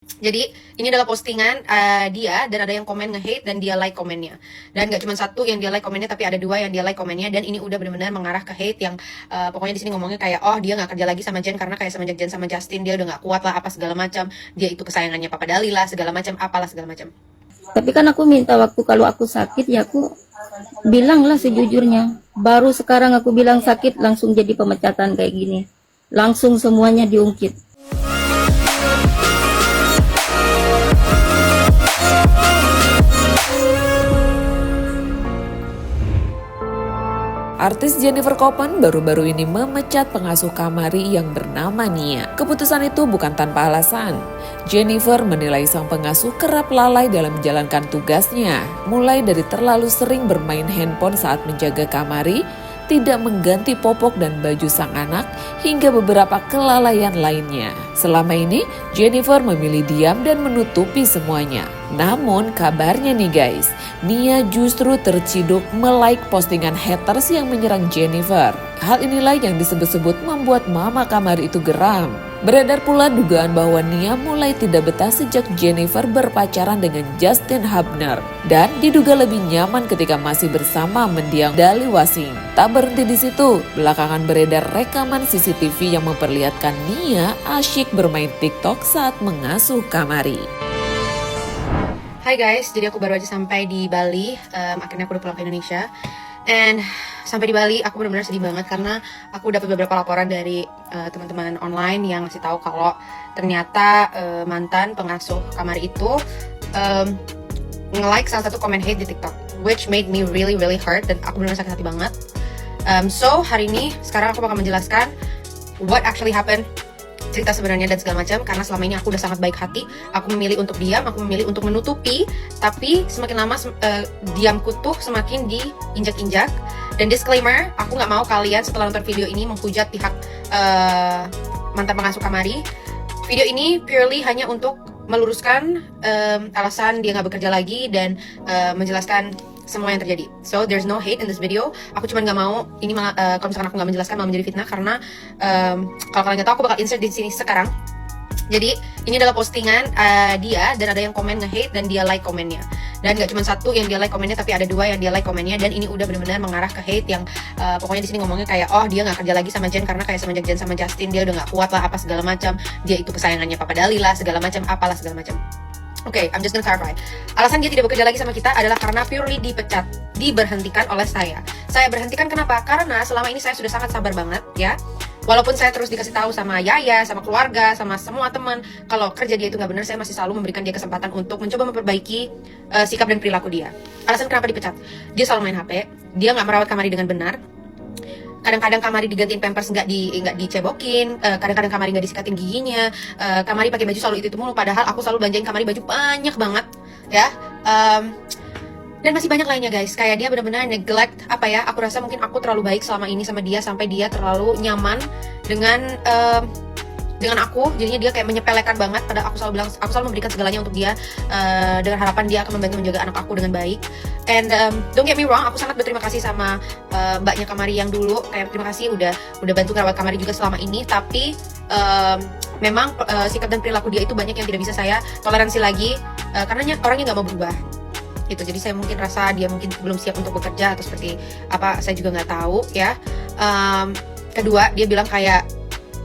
Jadi ini adalah postingan dia, dan ada yang komen nge-hate dan dia like komennya. Dan gak cuma satu yang dia like komennya, tapi ada dua yang dia like komennya. Dan ini udah benar-benar mengarah ke hate yang pokoknya di sini ngomongnya kayak, oh dia nggak kerja lagi sama Jen karena kayak semenjak Jen sama Justin dia udah nggak kuat lah, apa segala macam. Dia itu kesayangannya Papa Dali lah, segala macam, apalah segala macam. Tapi kan aku minta waktu kalau aku sakit ya aku bilanglah sejujurnya. Baru sekarang aku bilang sakit langsung jadi pemecatan kayak gini. Langsung semuanya diungkit. Artis Jennifer Koppen baru-baru ini memecat pengasuh Kamari yang bernama Nia. Keputusan itu bukan tanpa alasan. Jennifer menilai sang pengasuh kerap lalai dalam menjalankan tugasnya, mulai dari terlalu sering bermain handphone saat menjaga Kamari, tidak mengganti popok dan baju sang anak, hingga beberapa kelalaian lainnya. Selama ini, Jennifer memilih diam dan menutupi semuanya. Namun kabarnya nih guys, Nia justru terciduk melike postingan haters yang menyerang Jennifer. Hal inilah yang disebut-sebut membuat mama Kamari itu geram. Beredar pula dugaan bahwa Nia mulai tidak betah sejak Jennifer berpacaran dengan Justin Hubner dan diduga lebih nyaman ketika masih bersama mendiang Dali Wasing. Tak berhenti di situ, belakangan beredar rekaman CCTV yang memperlihatkan Nia asyik bermain TikTok saat mengasuh Kamari. Hai guys, jadi aku baru aja sampai di Bali. Akhirnya aku udah pulang ke Indonesia. And sampai di Bali aku benar-benar sedih banget karena aku dapat beberapa laporan dari teman-teman online yang ngasih tahu kalau ternyata mantan pengasuh Kamari itu nge-like salah satu komen hate di TikTok, which made me really hurt, dan aku benar-benar sakit hati banget. So hari ini sekarang aku bakal menjelaskan what actually happened, cerita sebenarnya dan segala macam, karena selama ini aku udah sangat baik hati. Aku memilih untuk diam, aku memilih untuk menutupi, tapi semakin lama diamku tuh semakin diinjak-injak. Dan disclaimer, aku nggak mau kalian setelah nonton video ini menghujat pihak mantan pengasuh Kamari. Video ini purely hanya untuk meluruskan alasan dia nggak bekerja lagi dan menjelaskan semua yang terjadi. So there's no hate in this video. Aku cuma nggak mau ini kalau misalkan aku nggak menjelaskan malah menjadi fitnah, karena kalau kalian nggak tahu aku bakal insert di sini sekarang. Jadi ini adalah postingan dia, dan ada yang komen nge-hate dan dia like komennya. Dan gak cuma satu yang dia like komennya, tapi ada dua yang dia like komennya. Dan ini udah benar-benar mengarah ke hate yang pokoknya di sini ngomongnya kayak, oh dia nggak kerja lagi sama Jen karena kayak semenjak Jen sama Justin dia udah nggak kuat lah, apa segala macam. Dia itu kesayangannya Papa Dali lah, segala macam, apalah segala macam. Oke, I'm just gonna clarify. Alasan dia tidak bekerja lagi sama kita adalah karena purely dipecat, diberhentikan oleh saya. Saya berhentikan kenapa? Karena selama ini saya sudah sangat sabar banget ya. Walaupun saya terus dikasih tahu sama Yaya, sama keluarga, sama semua teman kalau kerja dia itu nggak benar, saya masih selalu memberikan dia kesempatan untuk mencoba memperbaiki sikap dan perilaku dia. Alasan kenapa dipecat? Dia selalu main HP, dia nggak merawat Kamari dengan benar. Kadang-kadang Kamari digantiin pampers nggak dicebokin, kadang-kadang Kamari nggak disikatin giginya, Kamari pakai baju selalu itu mulu, padahal aku selalu belanjain Kamari baju banyak banget ya. Dan masih banyak lainnya guys, kayak dia benar-benar neglect apa ya, aku rasa mungkin aku terlalu baik selama ini sama dia sampai dia terlalu nyaman dengan aku, jadinya dia kayak menyepelekan banget. Padahal aku selalu bilang, aku selalu memberikan segalanya untuk dia dengan harapan dia akan membantu menjaga anak aku dengan baik. And don't get me wrong, aku sangat berterima kasih sama mbaknya Kamari yang dulu, kayak terima kasih udah bantu merawat Kamari juga selama ini. Tapi memang sikap dan perilaku dia itu banyak yang tidak bisa saya toleransi lagi, karena orangnya nggak mau berubah. Itu jadi saya mungkin rasa dia mungkin belum siap untuk bekerja atau seperti apa, saya juga nggak tahu ya. Kedua, dia bilang kayak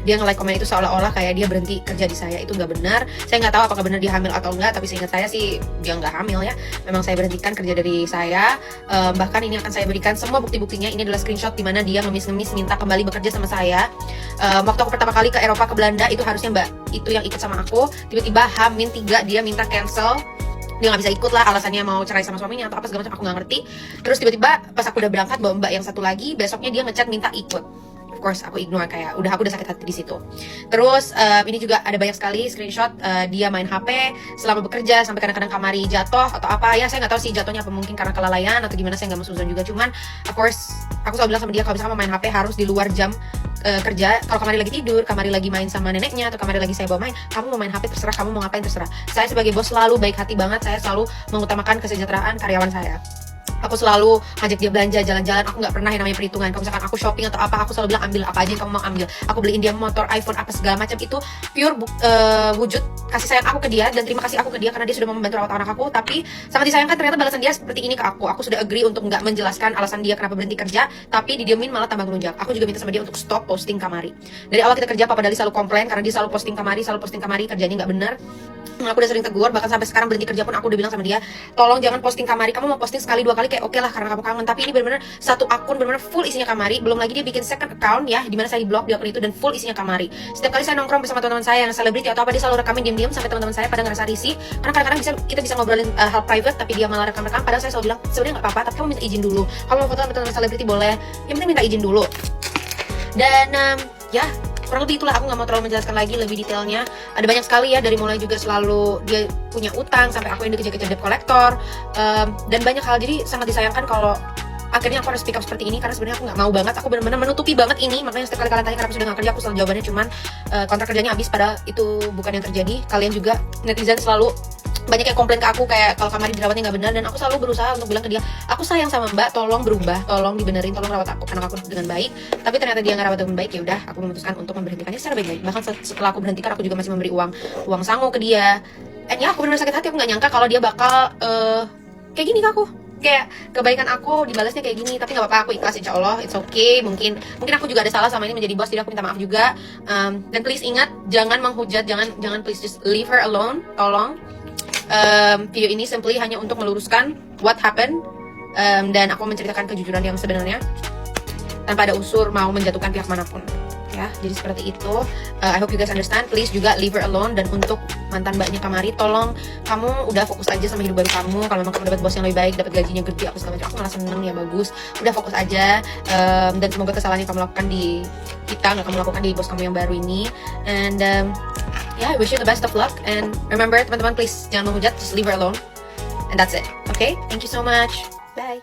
dia nge-like komen itu seolah-olah kayak dia berhenti kerja di saya. Itu nggak benar. Saya nggak tahu apakah benar dia hamil atau enggak, tapi seingat saya sih dia nggak hamil ya. Memang saya berhentikan kerja dari saya. Bahkan ini akan saya berikan semua bukti-buktinya. Ini adalah screenshot dimana dia ngemis-ngemis minta kembali bekerja sama saya. Waktu aku pertama kali ke Eropa, ke Belanda, itu harusnya mbak itu yang ikut sama aku. Tiba-tiba H-3 dia minta cancel. Dia nggak bisa ikut lah, alasannya mau cerai sama suaminya atau apa segala macam, aku nggak ngerti. Terus tiba-tiba pas aku udah berangkat bawa mbak yang satu lagi, besoknya dia ngechat minta ikut. Of course aku ignore, kayak aku udah sakit hati di situ. Terus ini juga ada banyak sekali screenshot dia main HP selama bekerja, sampai kadang-kadang Kamari jatuh atau apa ya, saya nggak tahu sih jatuhnya apa, mungkin karena kelalaian atau gimana, saya nggak mau suzon juga. Cuman of course aku selalu bilang sama dia kalau misalnya main HP harus di luar jam kerja. Kalau Kamari lagi tidur, Kamari lagi main sama neneknya, atau Kamari lagi saya bawa main, kamu mau main HP terserah, kamu mau ngapain terserah. Saya sebagai bos selalu baik hati banget, saya selalu mengutamakan kesejahteraan karyawan saya. Aku selalu ngajak dia belanja, jalan-jalan. Aku nggak pernah yang namanya perhitungan. Kalau misalkan aku shopping atau apa, aku selalu bilang ambil apa aja yang kamu mau ambil. Aku beliin dia motor, iPhone, apa segala macam. Itu pure wujud kasih sayang aku ke dia dan terima kasih aku ke dia karena dia sudah mau membantu rawat anak aku. Tapi sangat disayangkan ternyata balasan dia seperti ini ke aku. Aku sudah agree untuk nggak menjelaskan alasan dia kenapa berhenti kerja, tapi didiemin malah tambah ngelunjak. Aku juga minta sama dia untuk stop posting Kamari. Dari awal kita kerja, Papa Dali selalu komplain karena dia selalu posting Kamari, kerjanya nggak benar. Aku udah sering tegur, bahkan sampai sekarang berhenti kerja pun aku udah bilang sama dia, tolong jangan posting Kamari. Kamu mau posting sekali 2 kali kayak oke lah karena kamu kangen, tapi ini benar-benar satu akun benar-benar full isinya Kamari. Belum lagi dia bikin second account ya, dimana saya di blog di akun itu dan full isinya Kamari. Setiap kali saya nongkrong bersama teman-teman saya yang selebriti atau apa, dia selalu rekamin diam-diam sampai teman-teman saya pada ngerasa risih. Karena kadang-kadang kita bisa ngobrolin hal private, tapi dia malah rekam-rekam. Padahal saya selalu bilang sebenarnya nggak apa-apa, tapi kamu minta izin dulu. Kamu mau foto sama teman-teman selebriti boleh, yang penting minta izin dulu. Dan ya kurang lebih itulah, aku nggak mau terlalu menjelaskan lagi lebih detailnya. Ada banyak sekali ya, dari mulai juga selalu dia punya utang sampai aku yang dikejar-kejar debt collector, dan banyak hal. Jadi sangat disayangkan kalau akhirnya aku harus speak up seperti ini karena sebenarnya aku nggak mau banget, aku benar-benar menutupi banget ini. Makanya setiap kali kalian tanya kenapa sudah nggak kerja, aku selalu jawabannya cuman kontrak kerjanya habis, padahal itu bukan yang terjadi. Kalian juga netizen selalu banyak yang komplain ke aku kayak kalau Kamari dirawatnya nggak benar, dan aku selalu berusaha untuk bilang ke dia, aku sayang sama Mbak, tolong berubah, tolong dibenerin, tolong rawat anak aku dengan baik. Tapi ternyata dia nggak rawat dengan baik. Ya udah, aku memutuskan untuk memberhentikannya secara baik-baik. Bahkan setelah aku berhentikan, aku juga masih memberi uang sangu ke dia. Ya aku benar-benar sakit hati, aku nggak nyangka kalau dia bakal kayak gini ke aku. Kayak kebaikan aku dibalasnya kayak gini. Tapi nggak apa-apa, aku ikhlas, insya Allah, it's okay. Mungkin aku juga ada salah sama ini menjadi bos, jadi aku minta maaf juga. Dan please ingat, jangan menghujat, jangan please just leave her alone, tolong. Video ini simply hanya untuk meluruskan what happened, dan aku menceritakan kejujuran yang sebenarnya tanpa ada unsur mau menjatuhkan pihak manapun ya. Jadi seperti itu. I hope you guys understand. Please juga leave her alone. Dan untuk mantan mbaknya Kamari, tolong kamu udah fokus aja sama hidup baru kamu. Kalau memang kamu dapat bos yang lebih baik, dapat gajinya gede, aku segala macam, aku malah seneng ya, bagus. Udah fokus aja, dan semoga kesalahan yang kamu lakukan di kita nggak kamu lakukan di bos kamu yang baru ini. And yeah, I wish you the best of luck. And remember, teman-teman, please jangan menghujat, just leave her alone. And that's it. Okay? Thank you so much. Bye.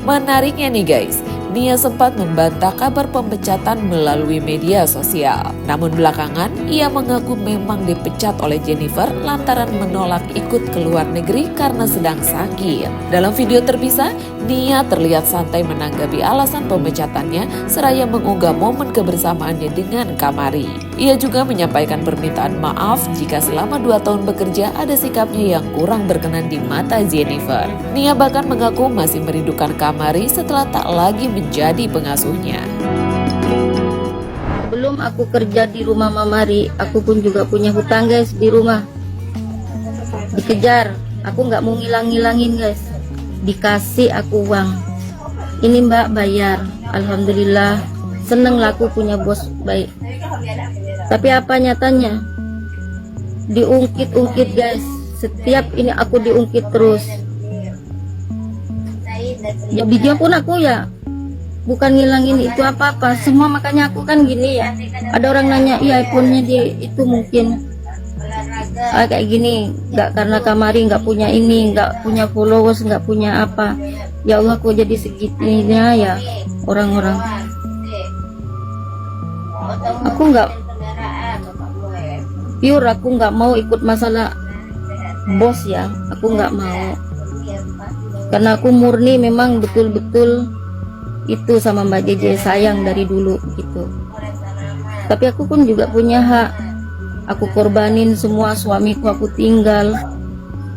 Menariknya nih guys, Nia sempat membantah kabar pemecatan melalui media sosial. Namun belakangan, ia mengaku memang dipecat oleh Jennifer lantaran menolak ikut ke luar negeri karena sedang sakit. Dalam video terpisah, Nia terlihat santai menanggapi alasan pemecatannya seraya mengunggah momen kebersamaannya dengan Kamari. Ia juga menyampaikan permintaan maaf jika selama 2 tahun bekerja ada sikapnya yang kurang berkenan di mata Jennifer. Nia bahkan mengaku masih merindukan Kamari setelah tak lagi menjadi pengasuhnya. Belum aku kerja di rumah Mamari, aku pun juga punya hutang guys di rumah. Dikejar, aku nggak mau ngilang-ngilangin guys. Dikasih aku uang. Ini Mbak bayar. Alhamdulillah, seneng lah aku punya bos baik. Tapi apa nyatanya? Diungkit-ungkit guys. Setiap ini aku diungkit terus. Ya video pun aku ya bukan ngilangin itu apa-apa semua, makanya aku kan gini ya. Ada orang nanya, iya iPhone-nya dia itu mungkin kayak gini, nggak karena Kamari nggak punya ini, nggak punya followers, nggak punya apa. Ya Allah, kok jadi segitunya ya orang-orang. Aku nggak pure, aku nggak mau ikut masalah bos ya, aku nggak mau. Karena aku murni memang betul-betul itu sama Mbak JJ, sayang dari dulu gitu. Tapi aku pun juga punya hak. Aku korbanin semua, suamiku aku tinggal.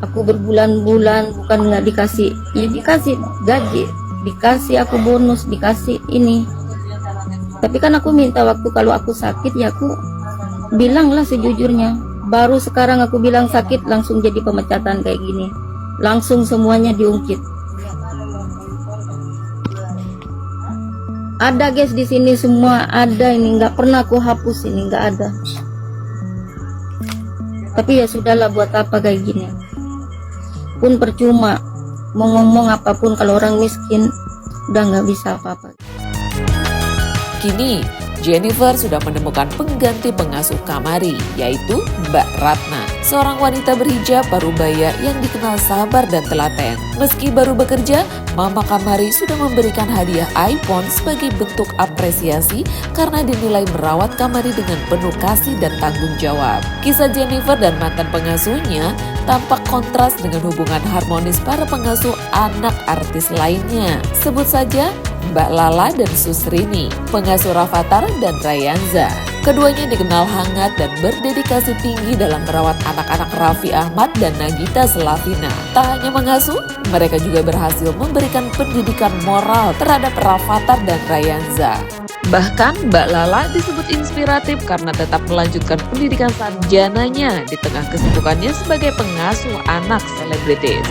Aku berbulan-bulan bukan nggak dikasih, ya dikasih gaji, dikasih aku bonus, dikasih ini. Tapi kan aku minta waktu kalau aku sakit ya aku bilanglah sejujurnya. Baru sekarang aku bilang sakit langsung jadi pemecatan kayak gini. Langsung semuanya diungkit. Ada guys di sini semua ada, ini nggak pernah aku hapus, ini nggak ada. Tapi ya sudahlah, buat apa kayak gini? Pun percuma mau ngomong apapun kalau orang miskin udah nggak bisa apa-apa. Kini, Jennifer sudah menemukan pengganti pengasuh Kamari, yaitu Mbak Ratna, seorang wanita berhijab parubaya yang dikenal sabar dan telaten. Meski baru bekerja, Mama Kamari sudah memberikan hadiah iPhone sebagai bentuk apresiasi karena dinilai merawat Kamari dengan penuh kasih dan tanggung jawab. Kisah Jennifer dan mantan pengasuhnya tampak kontras dengan hubungan harmonis para pengasuh anak artis lainnya. Sebut saja Mbak Lala dan Susrini, pengasuh Rafatар dan Rayanza. Keduanya dikenal hangat dan berdedikasi tinggi dalam merawat anak-anak Raffi Ahmad dan Nagita Slavina. Tak hanya mengasuh, mereka juga berhasil memberikan pendidikan moral terhadap Rafatar dan Rayanza. Bahkan Mbak Lala disebut inspiratif karena tetap melanjutkan pendidikan sarjananya di tengah kesibukannya sebagai pengasuh anak selebritis.